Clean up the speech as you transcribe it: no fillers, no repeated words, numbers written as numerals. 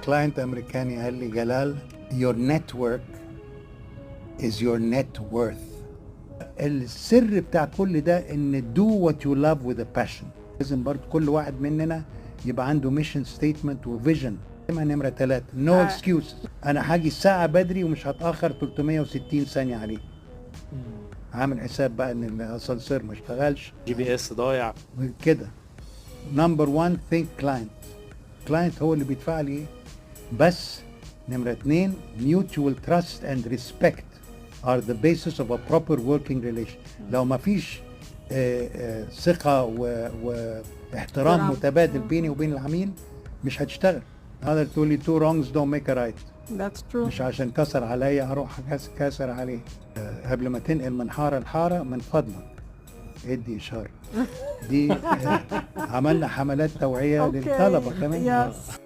كلاينت امريكاني قال لي جلال your network is your net worth. السر بتاع كل ده ان do what you love with a passion. لازم برضه كل واحد مننا يبقى عنده ميشن ستيتمنت وفيجن. نمرة 3 نو اكسكيوز. انا هاجي الساعة بدري ومش هتأخر 360 ثانية عليه. عامل حساب بقى ان الاسانسير ما اشتغلش، GPS ضايع كده. نمبر 1 ثينك كلاينت. كلاينت هو اللي بيدفع لي ايه؟ بس نمرة 2 mutual trust and respect are the basis of a proper working relation. لو ما فيش ثقة واحترام متبادل بيني وبين العميل مش هتشتغل. هذا تقول لي two wrongs don't make a right. That's true. مش عشان كسر عليا اروح كسر عليه. قبل ما تنقل من حارة لحارة من فضلك ادي اشارة. دي عملنا حملات توعية للطلبة كمان. Yes.